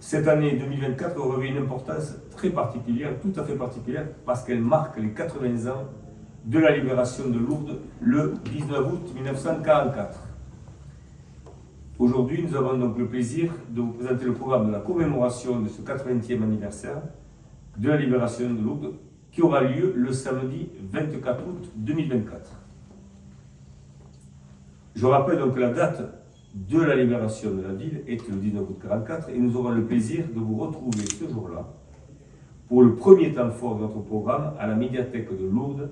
Cette année 2024 revêt une importance très particulière, tout à fait particulière, parce qu'elle marque les 80 ans de la libération de Lourdes le 19 août 1944. Aujourd'hui, nous avons donc le plaisir de vous présenter le programme de la commémoration de ce 80e anniversaire de la libération de Lourdes, qui aura lieu le samedi 24 août 2024. Je rappelle donc que la date de la libération de la ville est le 19 août 1944 et nous aurons le plaisir de vous retrouver ce jour-là pour le premier temps fort de notre programme à la médiathèque de Lourdes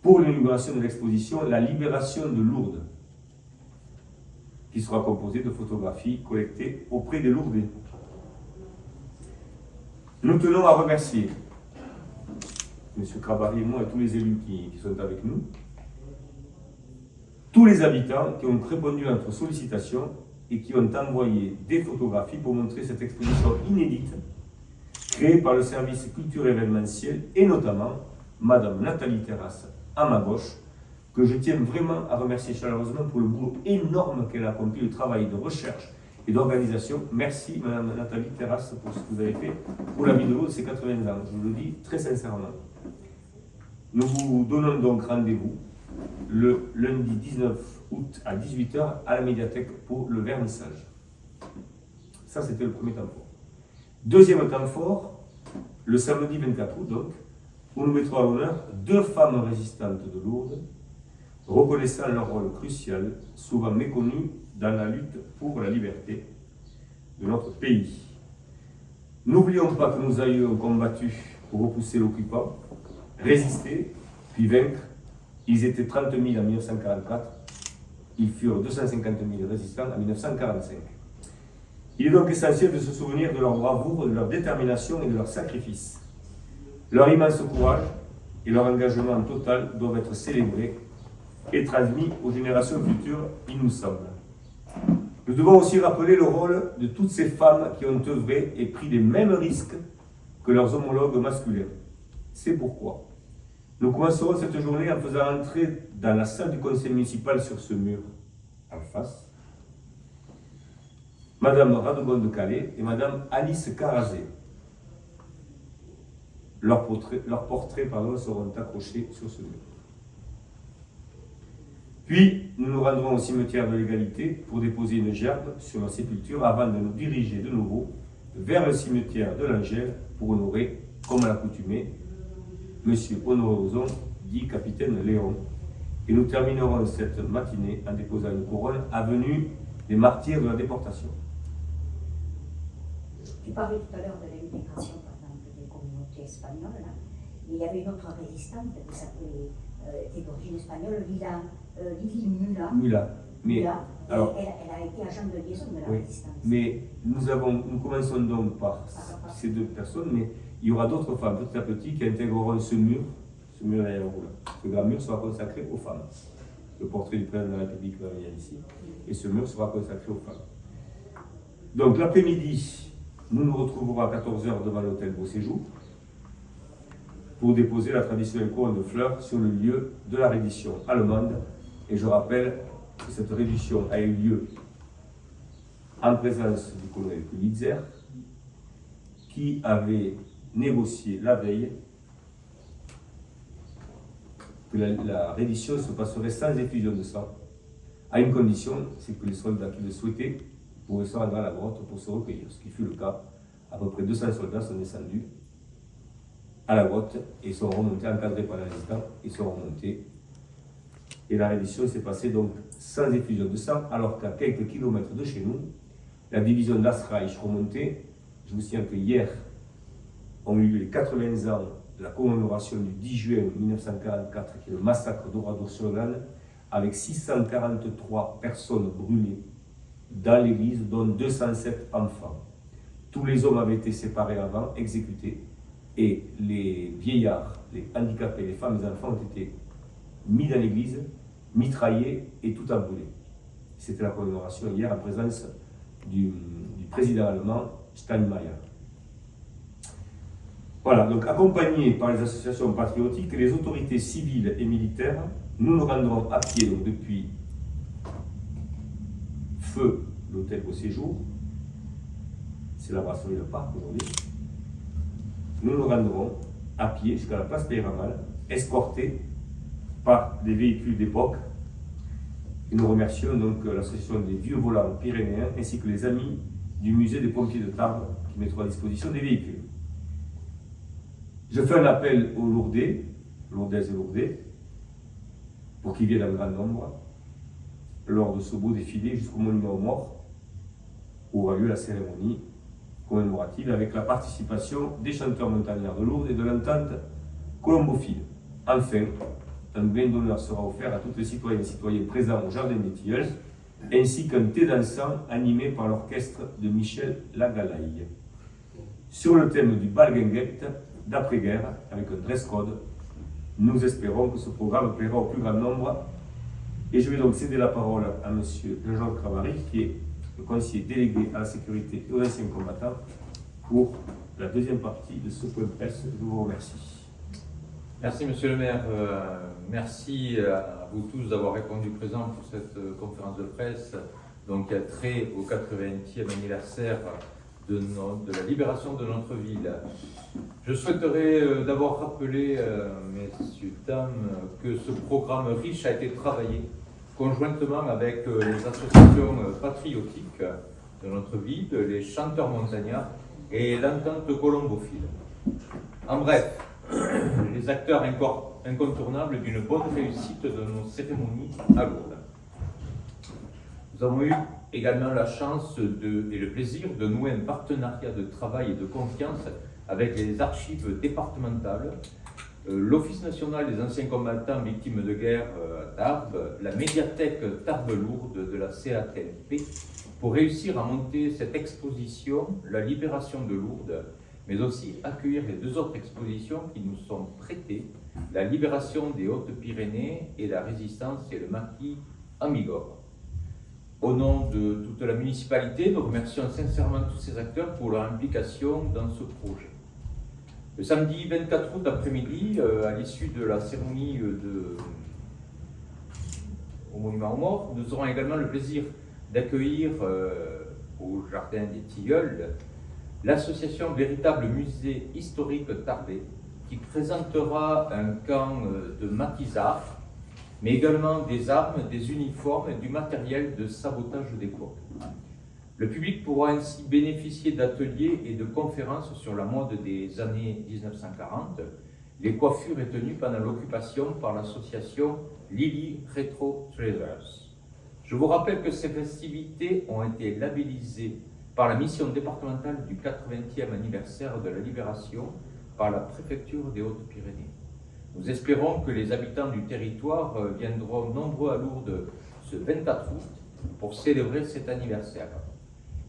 pour l'inauguration de l'exposition La libération de Lourdes, qui sera composée de photographies collectées auprès des Lourdais. Nous tenons à remercier M. Crabary et moi et tous les élus qui sont avec nous, tous les habitants qui ont répondu à notre sollicitation et qui ont envoyé des photographies pour montrer cette exposition inédite créée par le service culture événementiel et notamment Madame Nathalie Terrasse à ma gauche, que je tiens vraiment à remercier chaleureusement pour le boulot énorme qu'elle a accompli, le travail de recherche et d'organisation. Merci Madame Nathalie Terrasse pour ce que vous avez fait pour la vidéo de ces 80 ans, je vous le dis très sincèrement. Nous vous donnons donc rendez-vous le lundi 19 août à 18 h à la médiathèque pour le vernissage. Ça, c'était le premier temps fort. Deuxième temps fort, le samedi 24 août, donc, où nous mettrons à l'honneur 2 femmes résistantes de Lourdes, reconnaissant leur rôle crucial, souvent méconnu dans la lutte pour la liberté de notre pays. N'oublions pas que nos aïeux ont combattu pour repousser l'occupant, résister, puis vaincre. Ils étaient 30 000 en 1944, ils furent 250 000 résistants en 1945. Il est donc essentiel de se souvenir de leur bravoure, de leur détermination et de leur sacrifice. Leur immense courage et leur engagement total doivent être célébrés et transmis aux générations futures, il nous semble. Nous devons aussi rappeler le rôle de toutes ces femmes qui ont œuvré et pris les mêmes risques que leurs homologues masculins. C'est pourquoi nous commencerons cette journée en faisant entrer dans la salle du conseil municipal sur ce mur, en face, Madame Radegonde de Calais et Madame Alice Carazé. Leurs portraits seront accrochés sur ce mur. Puis, nous nous rendrons au cimetière de l'Égalité pour déposer une gerbe sur la sépulture avant de nous diriger de nouveau vers le cimetière de l'Angèle pour honorer, comme à l'accoutumée, Monsieur Honoré Ozon, dit capitaine Léon. Et nous terminerons cette matinée en déposant une couronne avenue des martyrs de la déportation. Tu parlais tout à l'heure de l'intégration, par exemple, des communautés espagnoles. Là. Il y avait une autre résistante qui s'appelait, était d'origine espagnole, Lili Mula. Mula. Alors, elle a été agent de liaison de la résistance. Mais nous commençons donc par ces 2 personnes, mais il y aura d'autres femmes petit à petit qui intégreront ce mur derrière vous là. Ce grand mur sera consacré aux femmes. Le portrait du président de la République va venir ici, et ce mur sera consacré aux femmes. Donc l'après-midi, nous nous retrouverons à 14 h devant l'hôtel Beau Séjour pour déposer la traditionnelle couronne de fleurs sur le lieu de la reddition allemande. Et je rappelle que cette reddition a eu lieu en présence du colonel Pulitzer, qui avait négocié la veille que la reddition se passerait sans effusion de sang, à une condition, c'est que les soldats qui le souhaitaient pourraient se rendre à la grotte pour se recueillir, ce qui fut le cas. À peu près 200 soldats sont descendus à la grotte et sont remontés, encadrés par les résistants, et sont remontés. Et la reddition s'est passée donc sans effusion de sang, alors qu'à quelques kilomètres de chez nous, la division d'Asreich remontait. Je vous signale que hier ont eu les 80 ans de la commémoration du 10 juin 1944, qui est le massacre d'Oradour-sur-Glane, avec 643 personnes brûlées dans l'église, dont 207 enfants. Tous les hommes avaient été séparés avant, exécutés, et les vieillards, les handicapés, les femmes et les enfants ont été mis dans l'église, mitraillés et tout a brûlé. C'était la commémoration hier en présence du président allemand Steinmeier. Voilà, donc accompagnés par les associations patriotiques et les autorités civiles et militaires, nous nous rendrons à pied donc, depuis l'hôtel Beau Séjour. c'est la brasserie Le Parc aujourd'hui, nous nous rendrons à pied jusqu'à la place Peyramal, escortés par des véhicules d'époque. Et nous remercions donc l'association des vieux volants pyrénéens ainsi que les amis du musée des pompiers de Tarbes qui mettront à disposition des véhicules. Je fais un appel aux Lourdais, Lourdaises et Lourdais, pour qu'ils viennent en grand nombre lors de ce beau défilé jusqu'au monument aux morts, où aura lieu la cérémonie commémorative avec la participation des chanteurs montagnards de Lourdes et de l'entente colombophile. Enfin, un bain d'honneur sera offert à toutes les citoyennes et citoyens présents au Jardin des Tilleuls, ainsi qu'un thé dansant animé par l'orchestre de Michel Lagalaille. Sur le thème du Balguinguette d'après-guerre, avec un dress code, nous espérons que ce programme plaira au plus grand nombre. Et je vais donc céder la parole à M. Jean-Jacques Cravary, qui est le conseiller délégué à la sécurité et aux anciens combattants, pour la deuxième partie de ce point de presse. Je vous remercie. Merci Monsieur le maire, merci à vous tous d'avoir répondu présent pour cette conférence de presse donc, qui a trait au 80e anniversaire de la libération de notre ville. Je souhaiterais d'abord rappeler, messieurs, dames, que ce programme riche a été travaillé conjointement avec les associations patriotiques de notre ville, les chanteurs montagnards et l'entente colombophile. En bref, les acteurs incontournables d'une bonne réussite de nos cérémonies à Lourdes. Nous avons eu également la chance et le plaisir de nouer un partenariat de travail et de confiance avec les archives départementales, l'Office national des anciens combattants victimes de guerre à Tarbes, la médiathèque Tarbes-Lourdes de la CATLP, pour réussir à monter cette exposition, la libération de Lourdes, mais aussi accueillir les deux autres expositions qui nous sont prêtées, la libération des Hautes-Pyrénées et la résistance et le maquis à Bigorre. Au nom de toute la municipalité, nous remercions sincèrement tous ces acteurs pour leur implication dans ce projet. Le samedi 24 août après-midi, à l'issue de la cérémonie au monument aux morts, nous aurons également le plaisir d'accueillir au Jardin des Tilleuls l'association Véritable Musée Historique Tarbais, qui présentera un camp de maquisards, mais également des armes, des uniformes et du matériel de sabotage d'époque. Le public pourra ainsi bénéficier d'ateliers et de conférences sur la mode des années 1940, les coiffures et tenues pendant l'occupation par l'association Lily Retro Treasures. Je vous rappelle que ces festivités ont été labellisées par la mission départementale du 80e anniversaire de la libération par la préfecture des Hautes-Pyrénées. Nous espérons que les habitants du territoire viendront nombreux à Lourdes ce 24 août pour célébrer cet anniversaire.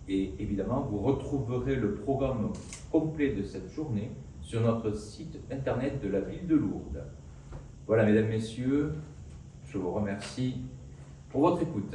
Et évidemment, vous retrouverez le programme complet de cette journée sur notre site internet de la ville de Lourdes. Voilà, mesdames, messieurs, je vous remercie pour votre écoute.